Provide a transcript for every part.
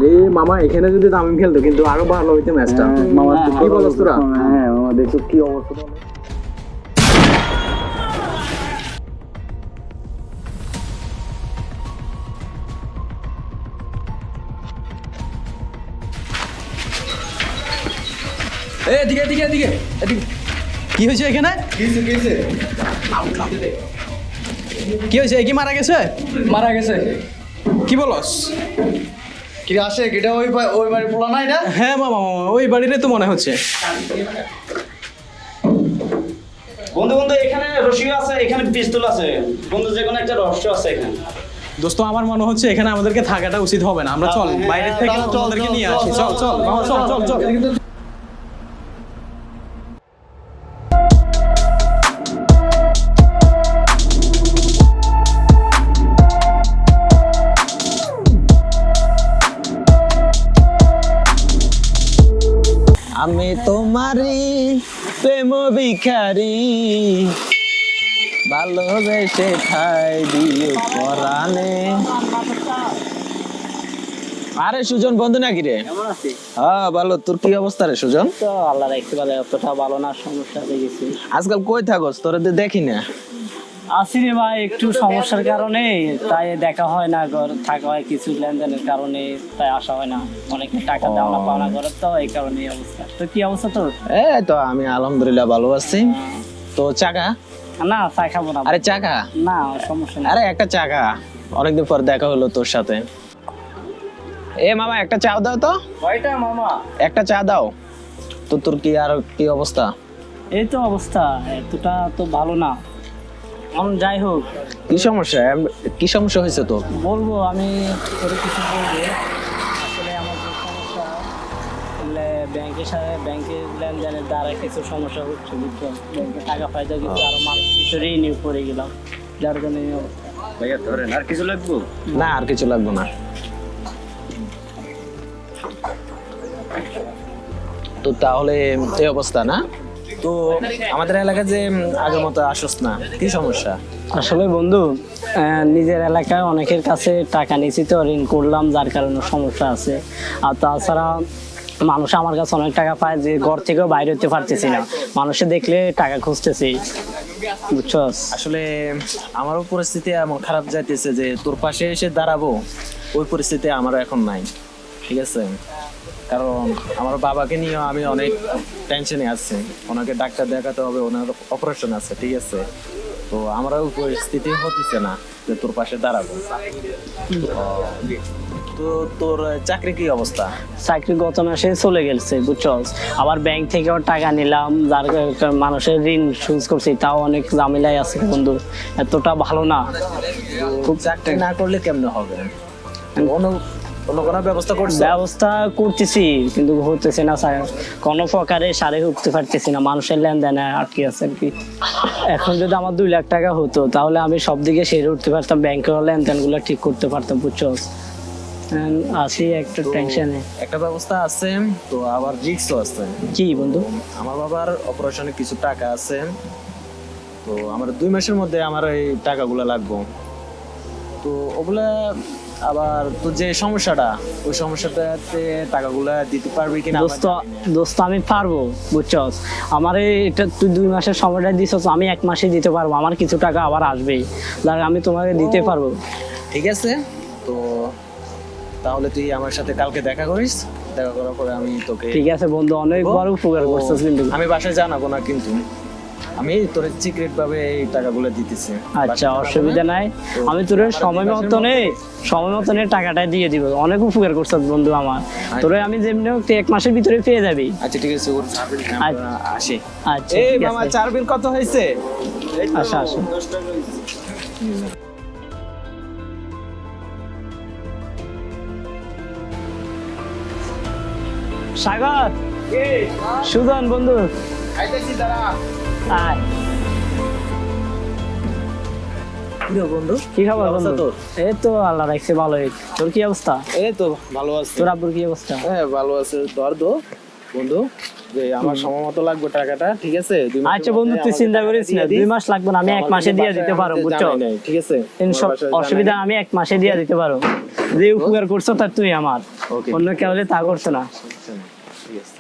রে মামা এখানে যদি তামিম খেলতো কিন্তু আরো ভালো হইতো ম্যাচটা। মামা কি বলছ তোরা? হ্যাঁ মামা দেখো কি অবস্থা। এদিকে এদিকে এদিকে এদিকে। কি হয়েছে এখানে? কি হয়েছে? কি মারা গেছে? মারা গেছে। কি বলস? কি আসে কিটা ওই বাড়ি পোলা না এটা? হ্যাঁ মামা ওই বাড়িতে তো মনে হচ্ছে। বন্ধু বন্ধু এখানে রশি আছে, এখানে পিস্তল আছে বন্ধু, যে কোনো একটা রহস্য আছে এখানে। দোস্ত আমার মনে হচ্ছে এখানে আমাদেরকে থাকাটা উচিত হবে না। আমরা চল বাইরে থেকে আমাদেরকে নিয়ে আসি। চল চল মামা চল চল চল। আমি তোমারই প্রেম ভিখারি, ভালোবেসে খাই দিও পরাণে। আরে সুজন বন্ধু নাকি রে? কেমন আছিস? হ্যাঁ ভালো। তোর কি অবস্থা রে সুজন? তো আল্লাহ রাখতে পারে, অতটা ভালো না, সমস্যা হয়ে গেছে। আজকাল কই থাকস? তোরা তো দেখি না। আসি রে ভাই, একটু সমস্যার কারণে তাই দেখা হয় না, ঘর থাকা হয় কিছু লেনদেনের কারণে, তাই আসা হয় না। অনেকে টাকা দেওয়া পাওনা করে, তো এই কারণে এই অবস্থা। তো কি অবস্থা তোর? এই তো আমি আলহামদুলিল্লাহ ভালো আছি। তো চাকা? না চা খাবো না। আরে চাকা? না সমস্যা নেই। আরে একটা চাকা, অনেকদিন পর দেখা হলো তোর সাথে। এ মামা একটা চা দাও তো। কয়টা মামা? একটা চা দাও তো। তোর কি আর কি অবস্থা? এই তো অবস্থা, এতটা তো ভালো না। যাই হোক, কি সমস্যা? কি সমস্যা হয়েছে তোর? বলবো আমি তোরে কিছু বলবো। আসলে আমার যে সমস্যা, ব্যাংকের সাথে ব্যাংকের লেনদেনের দ্বারা কিছু সমস্যা হচ্ছে, বুঝছো? ব্যাংকে টাকা পয়সা কিছু আরো মানুষ কিছু ঋণই পড়ে গেলাম, যার জন্য এই অবস্থা। ভাইয়া ধরেন, আর কিছু লাগবে? না আর কিছু লাগবে না। তো তাহলে এই অবস্থা না? তো আমাদের এলাকায় যে আগের মতো আসস না, কি সমস্যা? আসলে বন্ধু, নিজের এলাকায় অনেকের কাছে টাকা নিয়েছি, তো ঋণ করলাম, যার কারণে সমস্যা আছে। আর তাছাড়া মানুষ আমার কাছে অনেক টাকা পায়, যে ঘর থেকেও বাইরে হতে পারতেছি না, মানুষে দেখলে টাকা খুঁজতেছি, বুঝছো? আসলে আমারও পরিস্থিতি এমন খারাপ যাইতেছে যে তোর পাশে এসে দাঁড়াবো, ওই পরিস্থিতি আমারও এখন নাই। ঠিক আছে, কারণ আমার বাবাকে নিয়েও আমি অনেক টেনশনে আছি। ওনাকে ডাক্তার দেখাতে হবে, ওনার অপারেশন আছে। ঠিক আছে, তো আমারও পরিস্থিতি হতেছে না যে তোর পাশে দাঁড়াবো। তো তোর চাকরি কি অবস্থা? চাকরি গত মাসে চলে গেছে, বুঝছো? আবার ব্যাংক থেকেও টাকা নিলাম, যার মানুষের ঋণ শোধ করছি, তাও অনেক ঝামেলায় আছে বন্ধু, এতটা ভালো না। খুব চাকরি না করলে কেমনে হবে? অন্য কোনো ব্যবস্থা করছে? ব্যবস্থা করতেছি কিন্তু হতেছে না স্যার, কোনো প্রকারে সারে উঠতে পারতেছি না, মানুষের লেনদেনে আটকে আছে আর কি। এখন যদি আমার 2 লাখ টাকা হতো, তাহলে আমি সব দিকে সেরে উঠতে পারতাম, ব্যাংকের লেনদেন গুলো ঠিক করতে পারতাম, বুঝছো? আসি একটু টেনশনে। একটা ব্যবস্থা আছে তো, আবার রিস্কও আছে। কি বন্ধু? আমার বাবার অপারেশনে কিছু টাকা আছে, তো আমার 2 মাসের মধ্যে আমার এই টাকাগুলো লাগবে। তো ওগুলা আবার তো যে সমস্যাটা, ওই সমস্যাটাতে টাকাগুলা দিতে পারবি কিনা? দোস্ত আমি পারবো, বুঝছো? আমার এটা তুই 2 মাসের সময়টা দিছস, আমি 1 মাসে দিতে পারবো, আমার কিছু টাকা আবার আসবেই, যার আমি তোমাকে দিতে পারবো। ঠিক আছে, তো তাহলে তুই আমার সাথে কালকে দেখা করিস। দেখা করার পরে আমি তোকে। ঠিক আছে বন্ধু, অনেক বড় উপকার করছিস কিন্তু। আমি বাসায় জানাবো না, কিন্তু আমি তোর সিক্রেট ভাবে এই টাকাগুলো দিতেছি। আচ্ছা অসুবিধা নাই, আমি তোর সময় মতনে টাকাটা দিয়ে দিব। অনেক উপকার করছিস বন্ধু আমার, তোরে আমি যেমনি হোক 1 মাসের ভিতরে পেয়ে যাবি। আচ্ছা ঠিক আছে, আসি। আচ্ছা এই ঠিক মামা আছে। চার বিল কত হয়েছে? আচ্ছা আচ্ছা। সাগর, সুজন বন্ধু, আয়। বন্ধু কি খবর অবস্থা বন্ধু? তোর? এই তো আল্লাহ রাখছে ভালোই। তোর কি অবস্থা? এই তো ভালো আছে। তোর আব্বুর কি অবস্থা? হ্যাঁ ভালো আছে। ধর দো বন্ধু, যে আমার সময় মতো লাগবে টাকাটা। ঠিক আছে, 2 মাসের আচ্ছা বন্ধু, তুই চিন্তা করিস না, 2 মাস লাগবে না, আমি 1 মাসে দিয়ে দিতে পারবো, বুঝছো? ঠিক আছে, অসুবিধা, আমি 1 মাসে দিয়ে দিতে পারবো। যে উপকার করছো তার তুই আমার। ওকে অন্য কেউ হলে তা করতো না। ঠিক আছে।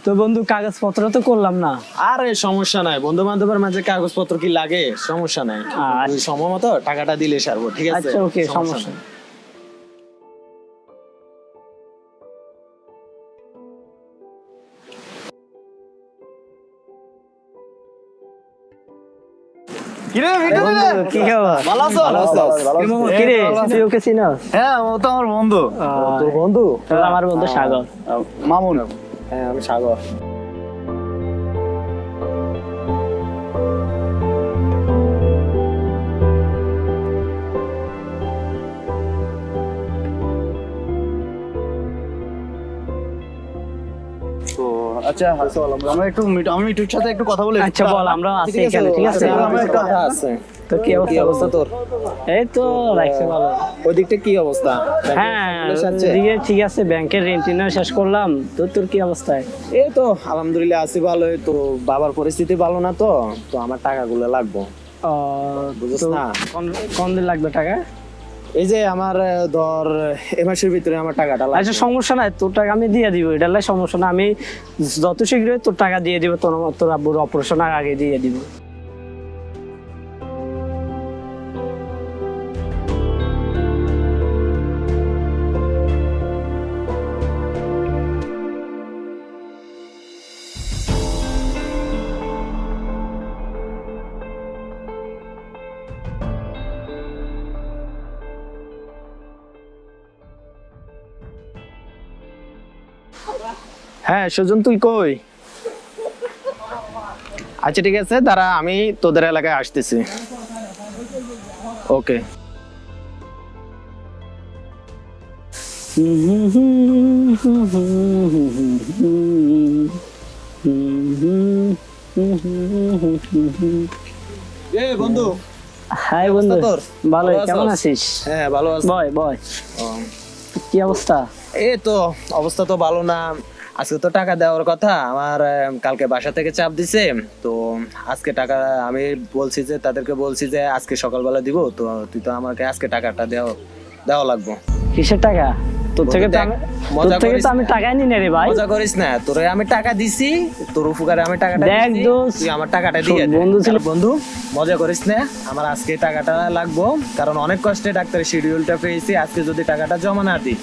তো বন্ধু কাগজপত্র তো করলাম না। আরে সমস্যা নাই, বন্ধু বান্ধবের মাঝে কাগজপত্র কি লাগে, সমস্যা নাই। আচ্ছা। তুই সময় মতো টাকাটা দিলে সারবো, ঠিক আছে? আচ্ছা ওকে, সমস্যা নাই। নেই। কিরে ভিডিও বন্ধু, কি খবর? ভালো আছো? কি রে, তুই ওকে চিনস? হ্যাঁ, ও তো আমার বন্ধু। তোর বন্ধু? তোর আমার বন্ধু সাগর। মামুন। হ্যাঁ আমি সাগর। তো আচ্ছা, আমরা একটু আমি মিঠুর সাথে একটু কথা বলি। আচ্ছা বল, আমরা আছি এখানে, ঠিক আছে? আমরা একটু- কথা আছে। তো কি কি অবস্থা তোর? এই তো রাখছি ভালো। ওই দিকটা কি অবস্থা? হ্যাঁ পুলিশ আছে? দিকে ঠিক আছে, ব্যাংকের ঋণ টিন শেষ করলাম। তো তোর কি অবস্থায়? এই তো আলহামদুলিল্লাহ আছি ভালোই। তো বাবার পরিস্থিতি ভালো না, তো তো আমার টাকাগুলো লাগবে। বুঝছ তো না? কোন দিন লাগবে টাকা? এই যে আমার ধর এ মাসের ভিতরে আমার টাকাটা লাগবে। আচ্ছা সমস্যা নাই, তোর টাকা আমি দিয়ে দিব, এটা লাই সমস্যা না। আমি যত শীঘ্রই তোর টাকা দিয়ে দিব, তোর আব্বুর অপারেশন আগে দিয়ে দিব। হ্যাঁ সুজন, তুই কই? আচ্ছা ঠিক আছে, দাঁড়া, আমি তোদের এলাকায় আসতেছি। ওকে। বন্ধু। হাই বন্ধু, তোর? ভালো, ভালো কেমন আছোস? আছিস? হ্যাঁ ভালো আছি। বয় বয়, কি অবস্থা? এই তো অবস্থা তো ভালো না। আজকে তো টাকা দেওয়ার কথা আমার, কালকে বাসা থেকে চাপ দিছে। তো আজকে টাকা আমি বলছি যে তাদেরকে বলছি যে আজকে সকালবেলা দিব। তো তুই তো আমাকে আজকে টাকাটা দেওয়া লাগবে। কিসের টাকা? তোর থেকে তো দেখ, আমি মজা তোর থেকে করিস তো আমি না। টাকাই নি না রে ভাই। মজা করিস না, তোরে আমি টাকা দিছি, তোর উপকারে আমি টাকাটা দেখ দিছি, দোস্ত, তুই আমার টাকাটা দিয়ে দে। বন্ধু ছিল। বন্ধু মজা করিস না, আমার আজকে টাকাটা লাগবো। কারণ অনেক কষ্টে ডাক্তারের শিডিউলটা পেয়েছি। আজকে যদি টাকাটা জমা না দিই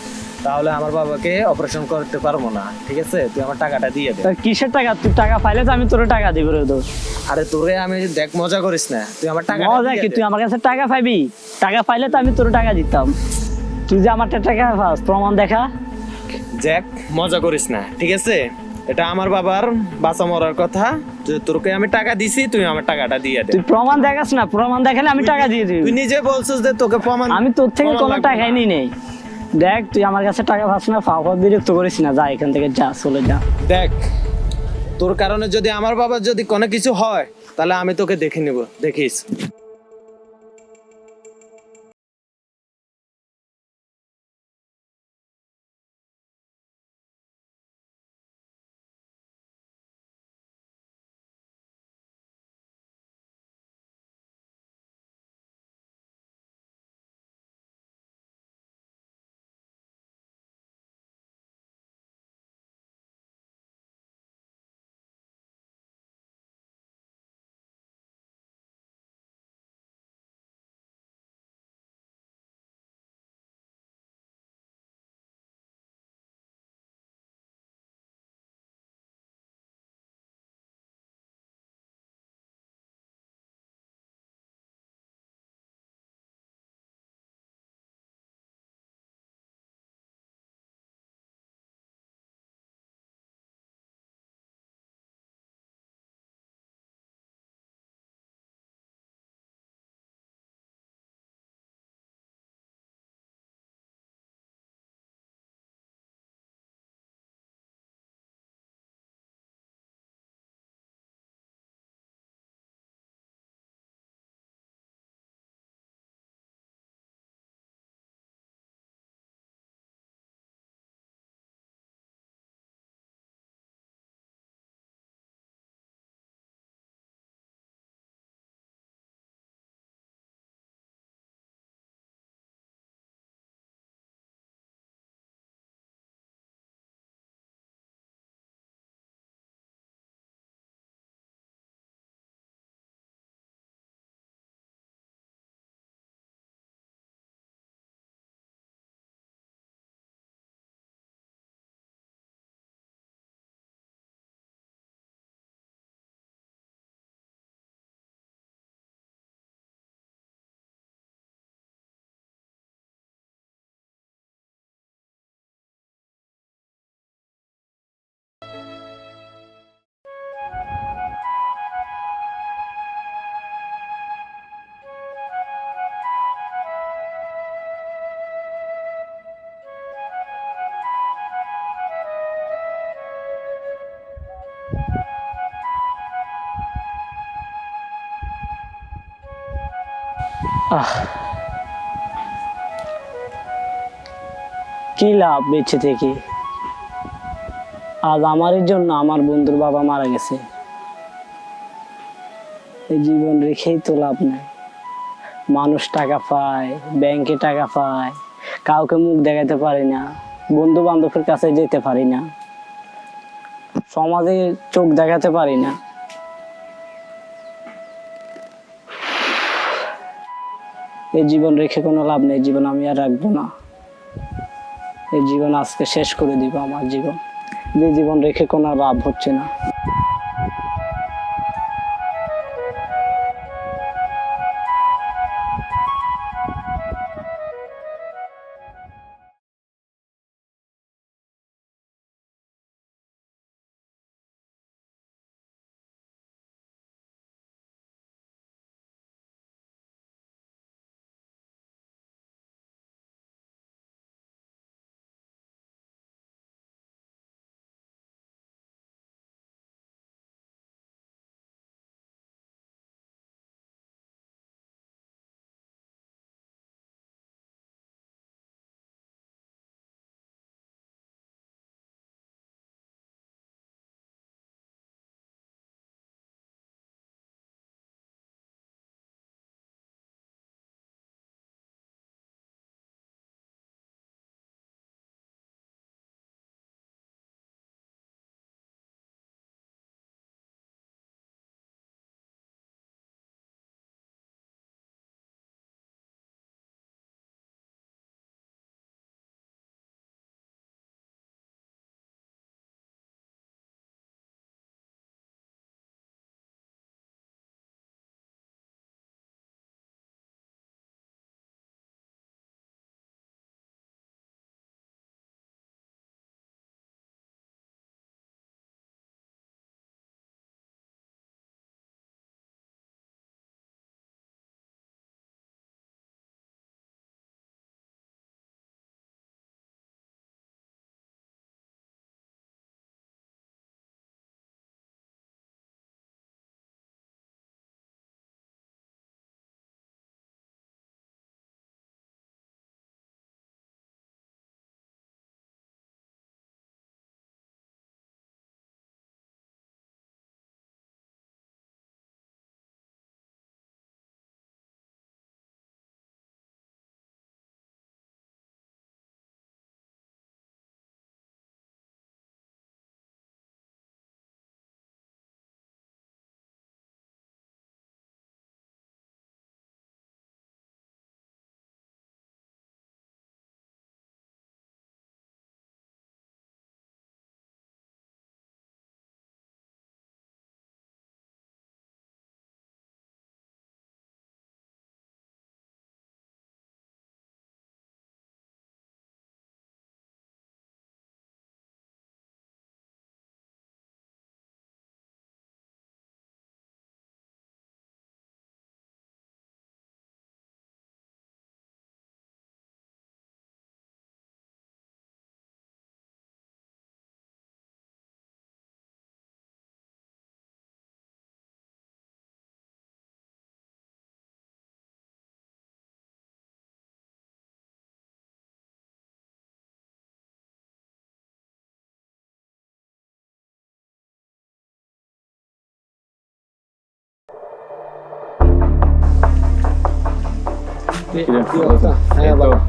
তাহলে আমার বাবাকে অপারেশন করতে পারবো না, ঠিক আছে? তুই আমার টাকাটা দিয়ে দে। তা কিসের টাকা? তুই টাকা পাইলে তো আমি তোর টাকা দিব রে দোস্ত। আরে তোরে আমি দেখ, মজা করিস না, তুই আমার টাকা মজা কি? তুই আমার কাছে টাকা পাইবি? টাকা পাইলে তো আমি তোর টাকা দিতাম। তুই যে আমার টাকা পাস, প্রমাণ দেখা। দেখ, মজা করিস না, ঠিক আছে? এটা আমার বাবার বাঁচা মরার কথা। যে তোকে আমি টাকা দিছি, তুই আমার টাকাটা দিয়ে দে। তুই প্রমাণ দেখাস না, প্রমাণ দেখালে আমি টাকা দিয়ে দিবি। তুই নিজে বলছিস যে তোকে প্রমাণ, আমি তোর থেকে প্রমাণ কোনো লাগবে টাকাই না। নি নেই। দেখ তুই আমার কাছে টাকা পাস না, ফাও বিরক্ত করিস না, যা এখান থেকে, যা চলে যা। দেখ, তোর কারণে যদি আমার বাবার যদি কোনো কিছু হয় তাহলে আমি তোকে দেখে নিব, দেখিস। কি লাভ বেঁচে থেকে? আজ আমারই জন্য আমার বন্ধুর বাবা মারা গেছে। এই জীবন রেখেই তো লাভ নাই। মানুষ টাকা পায়, ব্যাংকে টাকা পায়, কাউকে মুখ দেখাতে পারি না, বন্ধু বান্ধবের কাছে যেতে পারি না, সমাজে চোখ দেখাতে পারি না। এই জীবন রেখে কোনো লাভ নেই। জীবন আমি আর রাখবো না। এই জীবন আজকে শেষ করে দিব। আমার জীবন, যে জীবন রেখে কোনো লাভ হচ্ছে না।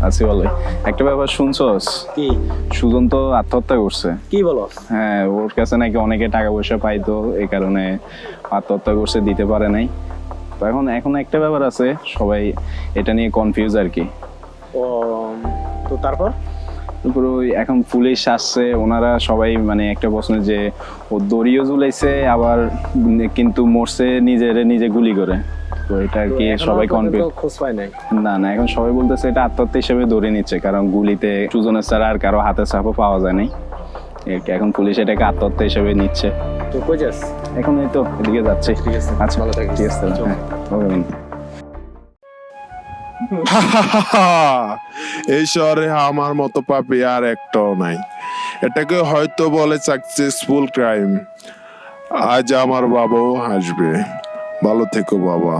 আছি ভালোই। একটা ব্যাপার শুনছস? কি সুজন তো আত্মহত্যা করছে। কি বলো? হ্যাঁ, ওর কাছে নাকি অনেকে টাকা পয়সা পাইতো, এই কারণে আত্মহত্যা করছে, দিতে পারে নাই। তো এখন একটা ব্যাপার আছে, সবাই এটা নিয়ে কনফিউজ আর কি। ও, তো তারপর তারপরে ওই এখন পুলিশ আসছে, ওনারা সবাই মানে একটা প্রশ্ন যে ও দড়িও ঝুলাইছে, আবার কিন্তু মরছে নিজে গুলি করে। তো এটা আর কি সবাই কনফিউজ। খোঁজ পায় নাই। না, এখন সবাই বলতেছে এটা আত্মহত্যা হিসেবে ধরে নিচ্ছে, কারণ গুলিতে সুজনের ছাড়া আর কারো হাতে ছাপও পাওয়া যায় নাই। এখন পুলিশ এটাকে আত্মহত্যা হিসেবে নিচ্ছে। তো কই যাস? এখন এই তো এদিকে যাচ্ছে। ঠিক আছে, আচ্ছা, ভালো থাকিস। ঠিক আছে, হ্যাঁ, ওকে। এই শহরে আমার মতো পাপি আর একটাও নাই। এটাকে হয়তো বলে সাকসেসফুল ক্রাইম। আজ আমার বাবাও হাসবে। ভালো থেকো বাবা।